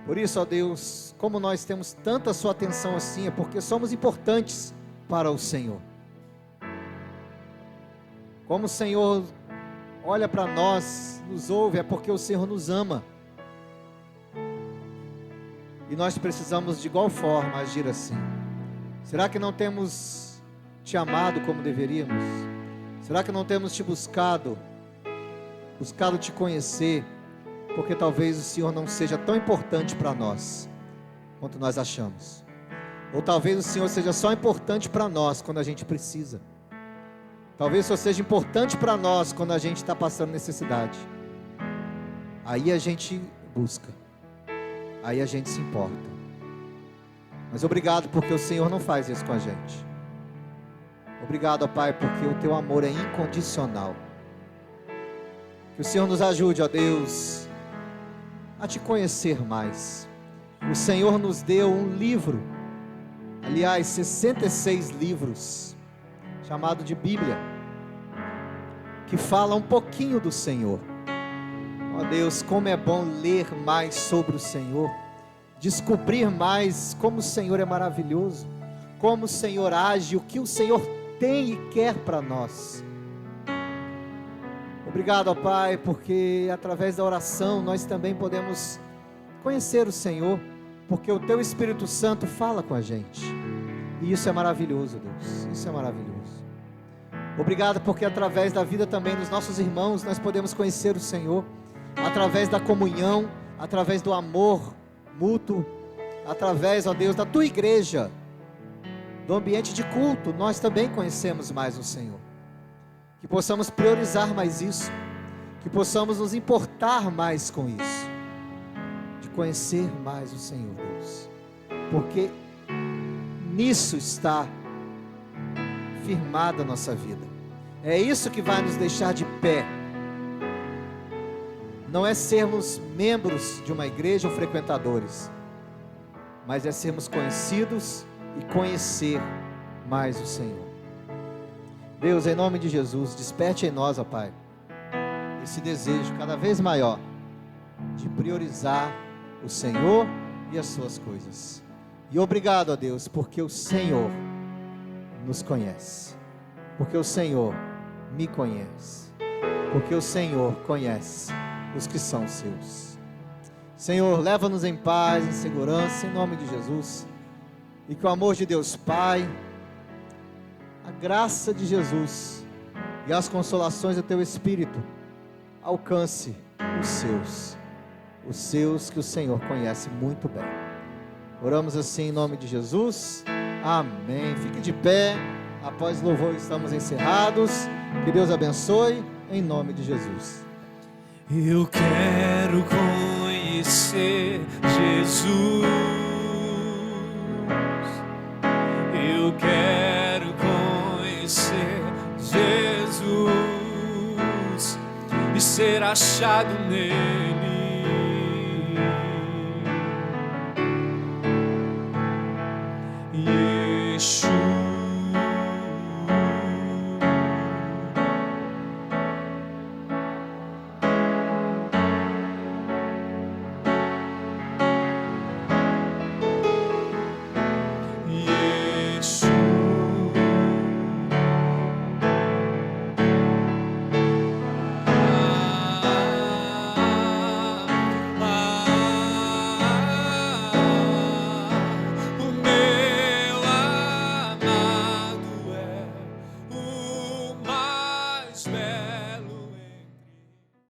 Por isso, ó Deus, como nós temos tanta sua atenção assim, é porque somos importantes para o Senhor. Como o Senhor olha para nós, nos ouve, é porque o Senhor nos ama. E nós precisamos de igual forma agir assim. Será que não temos te amado como deveríamos? Será que não temos te buscado te conhecer? Porque talvez o Senhor não seja tão importante para nós quanto nós achamos. Ou talvez o Senhor seja só importante para nós quando a gente precisa. Talvez só seja importante para nós quando a gente está passando necessidade. Aí a gente busca. Aí a gente se importa. Mas obrigado porque o Senhor não faz isso com a gente. Obrigado, ó Pai, porque o Teu amor é incondicional. Que o Senhor nos ajude, ó Deus, a Te conhecer mais. O Senhor nos deu um livro, aliás, 66 livros, chamado de Bíblia, que fala um pouquinho do Senhor. Ó Deus, como é bom ler mais sobre o Senhor, descobrir mais como o Senhor é maravilhoso, como o Senhor age, o que o Senhor tem e quer para nós. Obrigado, ó Pai, porque através da oração nós também podemos conhecer o Senhor, porque o Teu Espírito Santo fala com a gente, e isso é maravilhoso, Deus, isso é maravilhoso. Obrigado porque através da vida também dos nossos irmãos nós podemos conhecer o Senhor, através da comunhão, através do amor mútuo, através, ó Deus, da Tua igreja, do ambiente de culto, nós também conhecemos mais o Senhor. Que possamos priorizar mais isso, que possamos nos importar mais com isso, de conhecer mais o Senhor, Deus, porque nisso está firmada a nossa vida. É isso que vai nos deixar de pé. Não é sermos membros de uma igreja ou frequentadores, mas é sermos conhecidos e conhecer mais o Senhor. Deus, em nome de Jesus, desperte em nós, ó Pai, esse desejo cada vez maior de priorizar o Senhor e as suas coisas. E obrigado, ó Deus, porque o Senhor nos conhece, porque o Senhor me conhece, porque o Senhor conhece os que são seus. Senhor, leva-nos em paz, em segurança, em nome de Jesus, e que o amor de Deus Pai, a graça de Jesus e as consolações do Teu Espírito alcance os seus que o Senhor conhece muito bem. Oramos assim em nome de Jesus, amém. Fique de pé, após o louvor estamos encerrados, que Deus abençoe, em nome de Jesus. Eu quero conhecer Jesus, eu quero conhecer Jesus e ser achado nele. Yeshua, o meu amado é o mais belo.